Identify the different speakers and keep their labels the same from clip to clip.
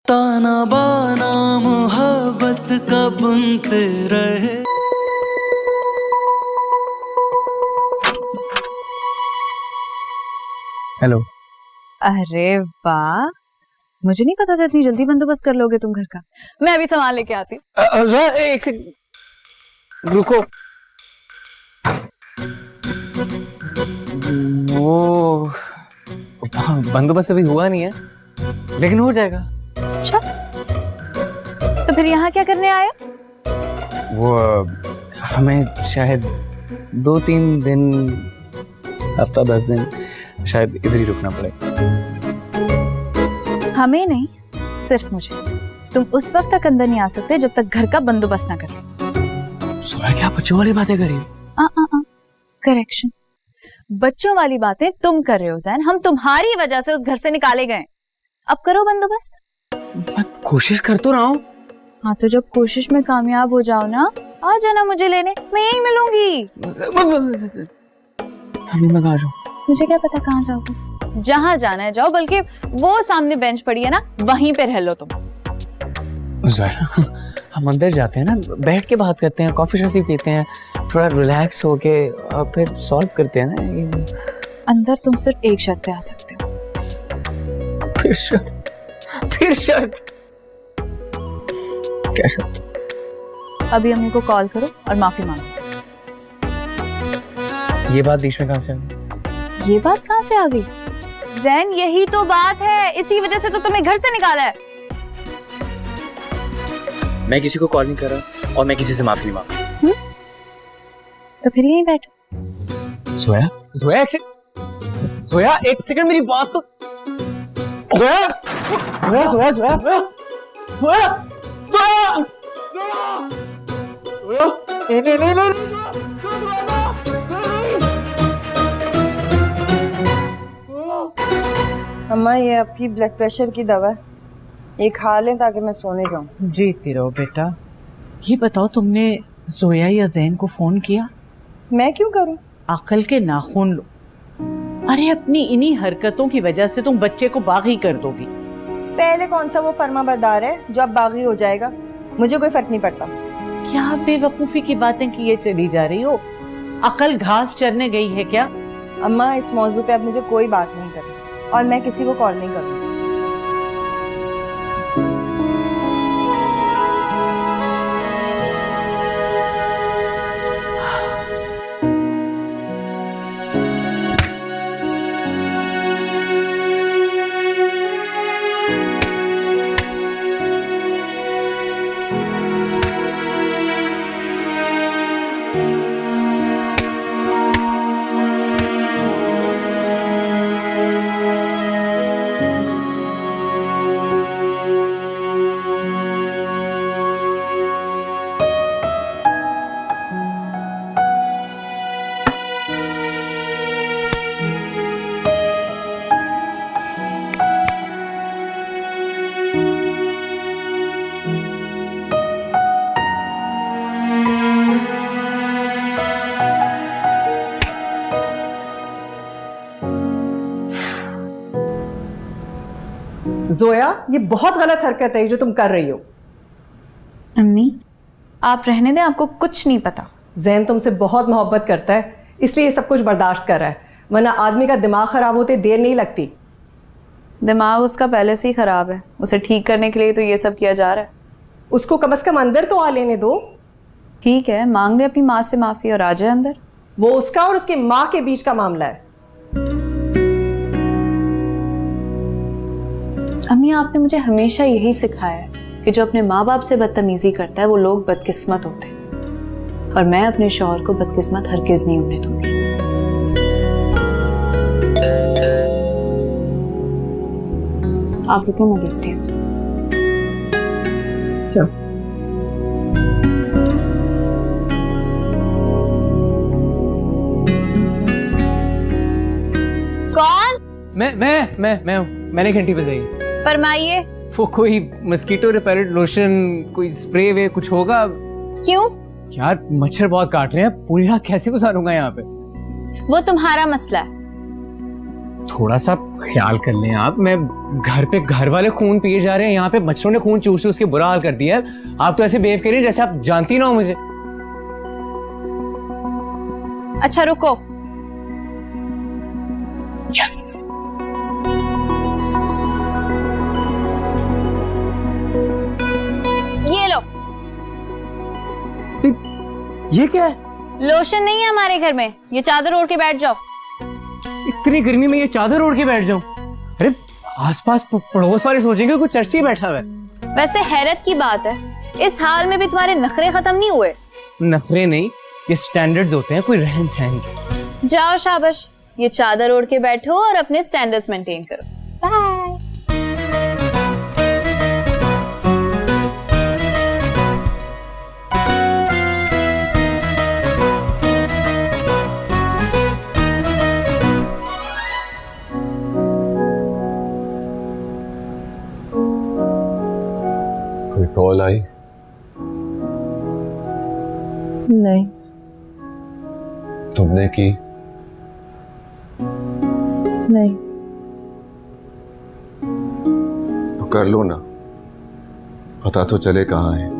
Speaker 1: ताना बाना मोहब्बत का बुनते रहे।
Speaker 2: हेलो।
Speaker 3: अरे वाह, मुझे नहीं पता था इतनी जल्दी बंदोबस्त कर लोगे तुम घर का। मैं अभी सामान लेके आती।
Speaker 2: एक सेकंड रुको। वो बंदोबस्त अभी हुआ नहीं है, लेकिन हो जाएगा।
Speaker 3: अच्छा, तो फिर यहाँ क्या करने आए?
Speaker 2: वो हमें शायद 2-3 दिन, हफ्ता 10 दिन शायद इधर ही रुकना पड़ेगा।
Speaker 3: हमें नहीं, सिर्फ मुझे। तुम उस वक्त तक अंदर नहीं आ सकते जब तक घर का बंदोबस्त ना करो।
Speaker 2: सोया क्या बच्चों वाली बातें करी?
Speaker 3: करेक्शन, बच्चों वाली बातें तुम कर रहे हो जैन। हम तुम्हारी वजह से उस घर से निकाले गए। अब करो बंदोबस्त।
Speaker 2: मैं कोशिश कर तो रहा हूँ।
Speaker 3: हाँ, तो जब कोशिश में कामयाब हो जाओ ना, आ जाना मुझे लेने, मैं यहीं मिलूंगी।
Speaker 2: अभी मैं कहाँ जाऊँ?
Speaker 3: मुझे क्या पता कहाँ जाओगे। जहाँ जाना है जाओ, बल्कि वो सामने बेंच पड़ी है ना, वहीं पे रह लो तुम।
Speaker 2: हम अंदर जाते हैं ना, बैठ के बात करते हैं, कॉफी शॉफी पीते हैं, थोड़ा रिलैक्स होके और फिर सॉल्व करते हैं ना।
Speaker 3: अंदर तुम सिर्फ एक शर्त पे आ सकते हो।
Speaker 2: फिर शर्त? क्या शर्त?
Speaker 3: अभी अम्मी को कॉल करो और माफी मांगो।
Speaker 2: ये बात बीच में कहाँ से आ गई?
Speaker 3: ये बात कहाँ से आ गई? जैन, यही तो बात है, इसी वजह से तो तुम्हें घर से निकाला है।
Speaker 2: मैं किसी को कॉल नहीं कर रहा और मैं किसी से माफी नहीं मांग रहा।
Speaker 3: तो फिर यहीं बैठो।
Speaker 2: सोया एक सेकंड मेरी बात तो। सोया नहीं।
Speaker 4: अम्मा, ये आपकी ब्लड प्रेशर की दवा है, ये खा लें ताकि मैं सोने जाऊं।
Speaker 5: जीती रहो बेटा। ये बताओ, तुमने जोया या जैन को फोन किया?
Speaker 4: मैं क्यों करूं?
Speaker 5: अकल के नाखून लो। अरे अपनी इन्हीं हरकतों की वजह से तुम बच्चे को बागी कर दोगी।
Speaker 4: पहले कौन सा वो फर्माबरदार है जो अब बागी हो जाएगा? मुझे कोई फर्क नहीं पड़ता।
Speaker 5: क्या बेवकूफी की बातें किए चली जा रही हो? अकल घास चरने गई है क्या?
Speaker 4: अम्मा, इस मौजू पे अब मुझे कोई बात नहीं करनी और मैं किसी को कॉल नहीं करूंगी।
Speaker 6: जोया, ये बहुत गलत हरकत है जो तुम कर रही हो।
Speaker 3: अम्मी, आप रहने दें, आपको कुछ नहीं पता।
Speaker 6: जैन तुमसे बहुत मोहब्बत करता है, इसलिए ये सब कुछ बर्दाश्त कर रहा है, वरना आदमी का दिमाग खराब होते देर नहीं लगती।
Speaker 3: दिमाग उसका पहले से ही खराब है, उसे ठीक करने के लिए तो ये सब किया जा रहा है।
Speaker 6: उसको कम से कम अंदर तो आ लेने दो।
Speaker 3: ठीक है, मांग ले अपनी माँ से माफी और आ जाए अंदर।
Speaker 6: वो उसका और उसकी माँ के बीच का मामला है।
Speaker 3: अम्मी, आपने मुझे हमेशा यही सिखाया है कि जो अपने माँ बाप से बदतमीजी करता है वो लोग बदकिस्मत होते हैं, और मैं अपने शौहर को बदकिस्मत हरगिज नहीं होने दूंगी। आप रुको, मैं देखती हूँ। कौन?
Speaker 2: मैं हूँ। मैंने घंटी बजाई।
Speaker 3: फरमाइए।
Speaker 2: वो कोई मस्कीटो रिपेलेंट लोशन, कोई स्प्रे वे कुछ होगा?
Speaker 3: क्यों?
Speaker 2: यार मच्छर बहुत काट रहे हैं, पूरी रात कैसे गुजारूंगा यहाँ पे?
Speaker 3: वो तुम्हारा मसला है।
Speaker 2: थोड़ा सा ख्याल कर लें आप। मैं घर पे घर वाले खून पिए जा रहे हैं, यहाँ पे मच्छरों ने खून चूस उसके बुरा हाल कर दिया है। आप तो ऐसे बिहेव करिए जैसे आप जानती ना हो मुझे।
Speaker 3: अच्छा रुको।
Speaker 2: यस।
Speaker 3: ये लो।
Speaker 2: ये क्या है?
Speaker 3: लोशन नहीं है हमारे घर में, ये चादर ओढ़ के बैठ जाओ।
Speaker 2: इतनी गर्मी में ये चादर ओढ़ के बैठ जाऊं? अरे आसपास पड़ोस वाले सोचेंगे कुछ चर्ची बैठा हुआ है।
Speaker 3: वैसे हैरत की बात है, इस हाल में भी तुम्हारे नखरे खत्म नहीं हुए।
Speaker 2: नखरे नहीं, ये स्टैंडर्ड्स होते हैं, कोई रहन सहन के।
Speaker 3: जाओ शाबाश, ये चादर ओढ़ के बैठो और अपने स्टैंडर्ड्स मेंटेन करो। बाय।
Speaker 7: कोई कॉल आई?
Speaker 4: नहीं।
Speaker 7: तुमने की?
Speaker 4: नहीं।
Speaker 7: तो कर लो ना, पता तो चले कहाँ है।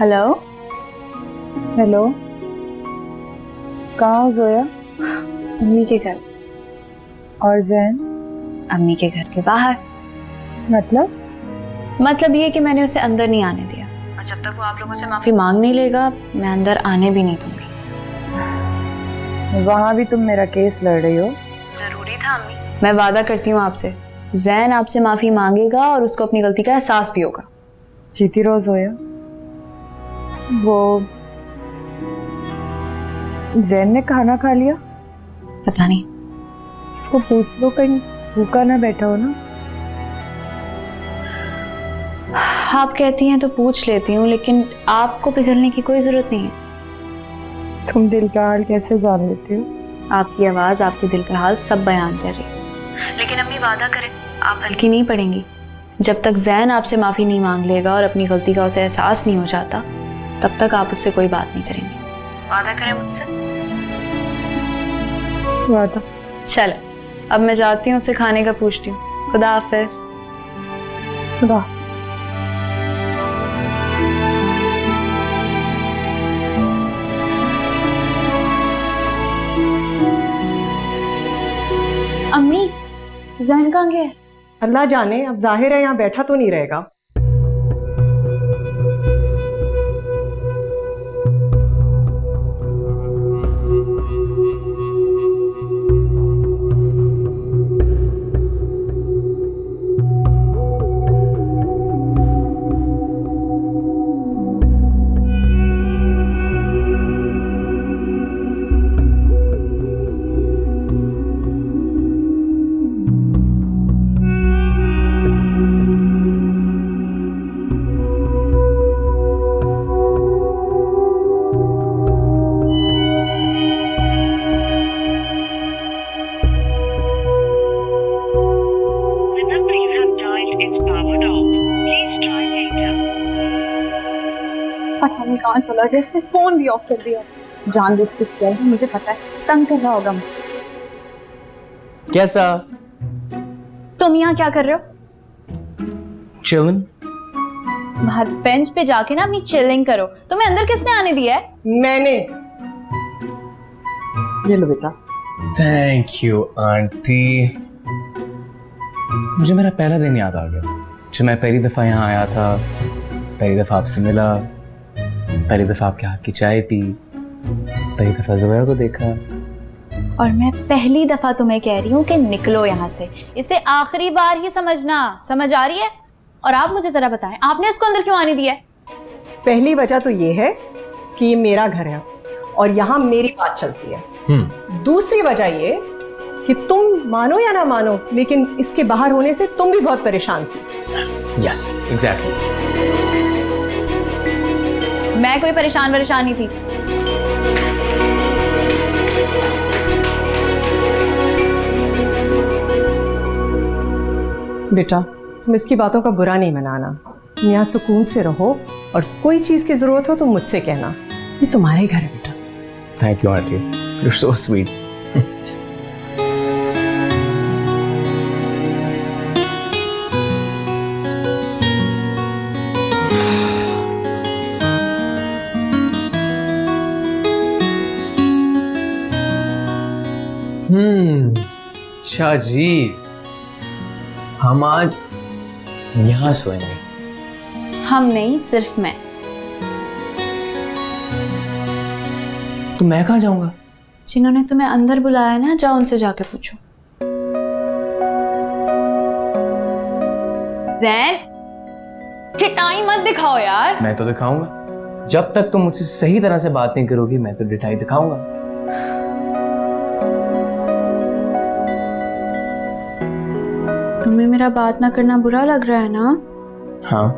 Speaker 3: हेलो।
Speaker 4: हेलो, कहाँ हो जोया?
Speaker 3: अम्मी के घर।
Speaker 4: और जैन?
Speaker 3: अम्मी के घर के बाहर। मतलब ये कि मैंने उसे अंदर नहीं आने दिया, और जब तक वो आप लोगों से माफी मांग नहीं लेगा मैं अंदर आने भी नहीं दूंगी।
Speaker 4: वहाँ भी तुम मेरा केस लड़ रही हो?
Speaker 3: जरूरी था अम्मी। मैं वादा करती हूँ आपसे, जैन आपसे माफी मांगेगा और उसको अपनी गलती का एहसास भी होगा।
Speaker 4: जीती रहो जोया। वो जैन ने खाना खा लिया?
Speaker 3: पता नहीं।
Speaker 4: उसको पूछ लो, कहीं भूखा ना बैठा हो ना।
Speaker 3: आप कहती हैं तो पूछ लेती हूँ, लेकिन आपको पिघलने की कोई जरूरत नहीं है।
Speaker 4: तुम दिल का हाल कैसे जान लेती हो?
Speaker 3: आपकी आवाज आपके दिल का हाल सब बयान कर रही है। लेकिन अम्मी वादा करें, आप हल्की नहीं पड़ेंगी। जब तक जैन आपसे माफी नहीं मांग लेगा और अपनी गलती का उसे एहसास नहीं हो जाता, तब तक आप उससे कोई बात नहीं करेंगे। वादा करें मुझसे?
Speaker 4: वादा।
Speaker 3: चल, अब मैं जाती हूँ, उसे खाने का पूछती हूँ। खुदा हाफिज।
Speaker 4: खुदा हाफिज।
Speaker 3: अम्मी, जैन कहाँ गया है?
Speaker 6: अल्लाह जाने, अब जाहिर है यहाँ बैठा तो नहीं रहेगा।
Speaker 3: पता नहीं कहाँ चला गया, इसने फोन भी ऑफ कर दिया। जानबूझ के किया है, मुझे पता है, तंग कर रहा होगा मुझे।
Speaker 2: कैसा?
Speaker 3: तुम यहाँ क्या कर रहे हो?
Speaker 2: चिलन।
Speaker 3: बाहर बेंच पे जाके ना अपनी चिलिंग करो। तुम्हें अंदर किसने आने दिया है?
Speaker 6: मैंने। ये लो बेटा।
Speaker 2: Thank you aunty. मुझे मेरा पहला दिन याद आ गया जब मैं पहली दफा यहाँ आया था, पहली दफा आपसे मिला, पहली दफा आपके हाथ की चाय पी, पहली दफा जोया को देखा।
Speaker 3: और मैं पहली दफा तुम्हें कह रही हूँ कि निकलो यहाँ से। इसे आखिरी बार ही समझना, समझ आ रही है? और आप मुझे जरा बताएं, आपने इसको अंदर क्यों आने दिया है?
Speaker 6: पहली वजह तो ये है कि ये मेरा घर है और यहाँ मेरी बात चलती है। दूसरी वजह ये कि तुम मानो या ना मानो, लेकिन इसके बाहर होने से तुम भी बहुत परेशान थी।
Speaker 2: Yes, exactly.
Speaker 3: मैं कोई परेशान नहीं थी।
Speaker 6: बेटा तुम इसकी बातों का बुरा नहीं मनाना, तुम यहाँ सुकून से रहो और कोई चीज़ की ज़रूरत हो तो मुझसे कहना, ये तुम्हारे घर है बेटा।
Speaker 2: Thank you aunty, you are so sweet. अच्छा जी, हम आज यहाँ सोएंगे।
Speaker 3: हम नहीं, सिर्फ मैं।
Speaker 2: तो मैं कहाँ जाऊंगा?
Speaker 3: जिन्होंने तुम्हें अंदर बुलाया ना, जाओ उनसे जाके पूछो। ज़ैन, चिटाई मत दिखाओ यार।
Speaker 2: मैं तो दिखाऊंगा, जब तक तुम मुझसे सही तरह से बात नहीं करोगी मैं तो डिटाई दिखाऊंगा।
Speaker 3: तुम्हें मेरा बात ना करना बुरा लग रहा है ना?
Speaker 2: हाँ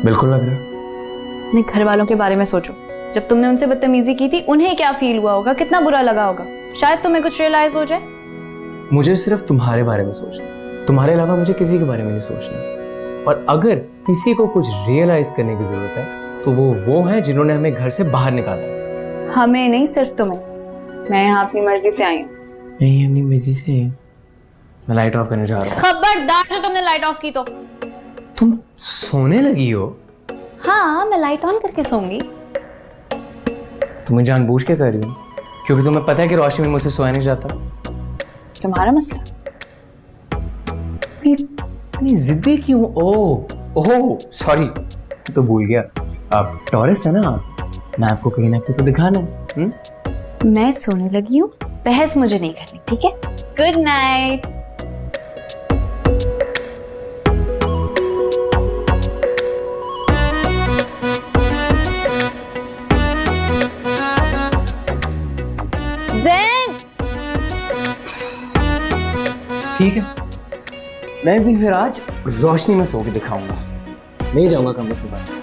Speaker 2: बिल्कुल लग रहा है।
Speaker 3: अपने घर वालों के बारे में सोचो, जब तुमने उनसे बदतमीजी की थी उन्हें क्या फील हुआ होगा, कितना बुरा लगा होगा। शायद तुम्हें कुछ रियलाइज हो जाए।
Speaker 2: मुझे सिर्फ तुम्हारे बारे में सोचना, तुम्हारे अलावा मुझे किसी के बारे में नहीं सोचना। और अगर किसी को कुछ रियलाइज करने की जरूरत है तो वो है जिन्होंने हमें घर से बाहर निकाला है।
Speaker 3: हमें नहीं, सिर्फ तुम्हें। मैं यहाँ अपनी मर्जी से आई हूँ।
Speaker 2: नहीं, अपनी मर्जी से। मैं लाइट ऑफ करने जा रहा हूँ।
Speaker 3: खबरदार जो तुमने लाइट ऑफ की तो।
Speaker 2: तुम सोने लगी हो?
Speaker 3: हाँ, मैं लाइट ऑन करके सोऊंगी।
Speaker 2: तुम्हें जानबूझ के कर रही हो, क्योंकि तुम्हें पता है कि रोशनी में मुझसे सोया नहीं जाता।
Speaker 3: तुम्हारा मसला।
Speaker 2: इतनी जिद्दी क्यों? ओह सॉरी, तो भूल गया, आप टॉरस है ना, मैं आपको कहीं ना कहीं तो दिखाना है।
Speaker 3: मैं सोने लगी हूँ, बहस मुझे नहीं करनी, ठीक है? Good night. ज़ैन,
Speaker 2: ठीक है, मैं भी फिर आज रोशनी में सो के दिखाऊंगा। नहीं जाऊंगा कमरे से बाहर।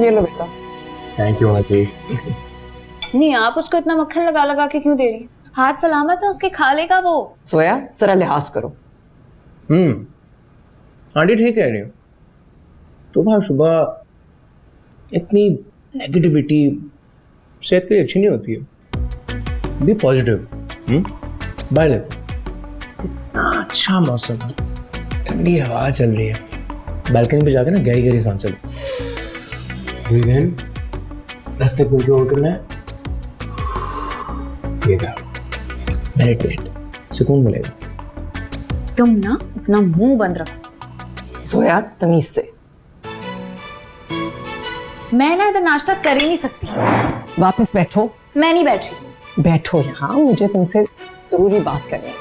Speaker 6: ये लो बेटा।
Speaker 2: Thank you aunty.
Speaker 3: नहीं, आप उसको इतना मक्खन लगा लगा के क्यों दे रही? हाथ सलामत है उसके, खा लेगा वो।
Speaker 6: सोया, जरा लिहाज करो।
Speaker 2: आंटी ठीक कह रही हो, सुबह सुबह इतनी नेगेटिविटी, सेहत के लिए अच्छी नहीं होती है। Be positive. बाहर देखो कितना अच्छा मौसम है, ठंडी हवा चल रही है, बालकनी पे जाकर ना गहरी गहरी सांस लो। दस्ते खुल के होल्ड करना है, मेडिटेट, सुकून मिलेगा।
Speaker 3: तुम ना अपना मुंह बंद रखो।
Speaker 6: जोया तमीज से।
Speaker 3: मैं ना इधर नाश्ता कर ही नहीं सकती।
Speaker 6: वापस बैठो।
Speaker 3: मैं नहीं बैठ रही।
Speaker 6: बैठो यहाँ, मुझे तुमसे जरूरी बात करनी है।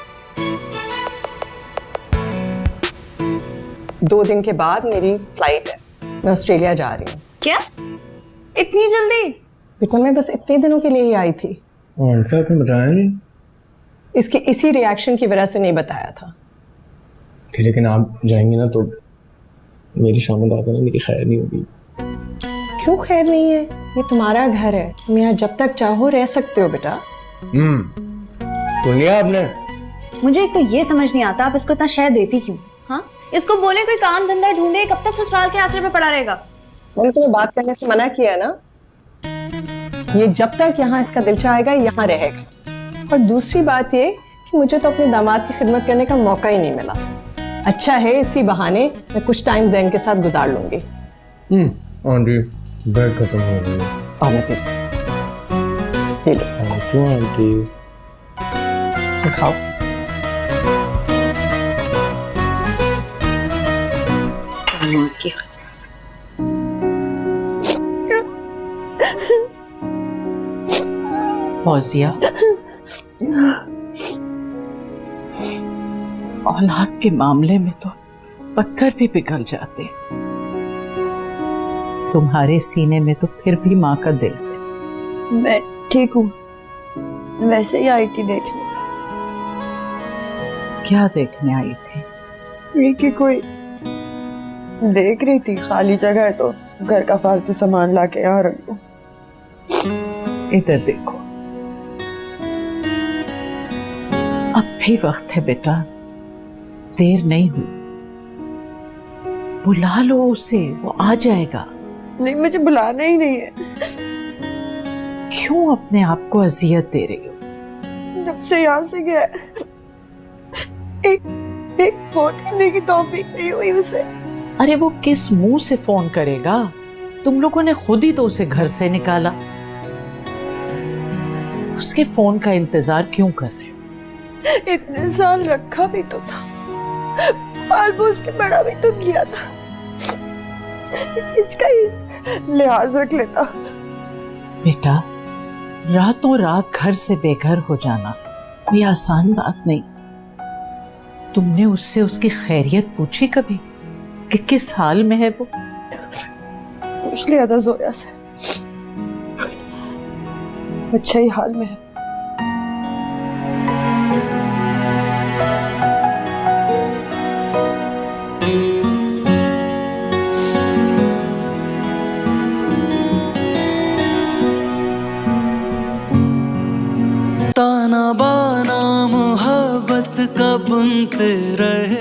Speaker 6: 2 दिन के बाद मेरी फ्लाइट है, मैं ऑस्ट्रेलिया जा रही हूँ।
Speaker 3: क्या इतनी जल्दी?
Speaker 6: बेटा मैं बस इतने दिनों के लिए ही आई थी।
Speaker 2: क्या आपने बताया नहीं?
Speaker 6: इसके इसी रिएक्शन की वजह से नहीं बताया था।
Speaker 2: लेकिन आप जाएंगी ना तो मेरी शामिल आते ना मेरी खैर नहीं होगी।
Speaker 6: क्यों खैर नहीं है? ये तुम्हारा घर है, तुम यहाँ जब तक चाहो रह सकते हो बेटा।
Speaker 2: सुन लिया आपने?
Speaker 3: मुझे एक तो ये समझ नहीं आता आप इसको इतना शय देती क्यों? हाँ, इसको बोले कोई काम धंधा ढूंढे, कब तक ससुराल के आसरे पे पड़ा रहेगा?
Speaker 6: मैंने तुम्हें बात करने से मना किया ना। ये जब तक यहाँ इसका दिल चाहेगा यहाँ रहेगा। और दूसरी बात ये कि मुझे तो अपने दामाद की खिदमत करने का मौका ही नहीं मिला। अच्छा है इसी बहाने मैं कुछ टाइम जैन के साथ गुजार लूंगी।
Speaker 2: आंटी ब्रेड खत्म हो गई।
Speaker 6: आंटी ये लो,
Speaker 2: क्यों आंटी?
Speaker 6: खाओ।
Speaker 3: की
Speaker 5: फौजिया, औलाद के मामले में तो पत्थर भी पिघल जाते। तुम्हारे सीने में तो फिर भी माँ का दिल है।
Speaker 4: मैं ठीक हूँ, वैसे ही आई थी देखने।
Speaker 5: क्या देखने आई थी?
Speaker 4: ये कि कोई देख रही थी खाली जगह है तो घर का फालतू सामान लाके यहाँ रख दूं।
Speaker 5: इधर देखो, अब भी वक्त है बेटा, देर नहीं हुई। बुला लो उसे, वो आ जाएगा।
Speaker 4: नहीं, मुझे बुलाना ही नहीं है।
Speaker 5: क्यों अपने आप को अजियत दे रही हो?
Speaker 4: जब से यहाँ से गया एक फोन करने की तौफीक नहीं हुई उसे।
Speaker 5: अरे वो किस मुंह से फोन करेगा? तुम लोगों ने खुद ही तो उसे घर से निकाला। उसके फोन का इंतजार क्यों कर रहे हो?
Speaker 4: इतने साल रखा भी तो था, पाल पोस के बड़ा भी तो किया था, इसका ही लिहाज रख लेता।
Speaker 5: बेटा, रातों रात घर से बेघर हो जाना कोई आसान बात नहीं। तुमने उससे उसकी खैरियत पूछी कभी कि किस हाल में है वो?
Speaker 4: पूछ लिया था जोया से, अच्छा ही हाल में है।
Speaker 1: ताना बाना मोहब्बत का बुनते रहे,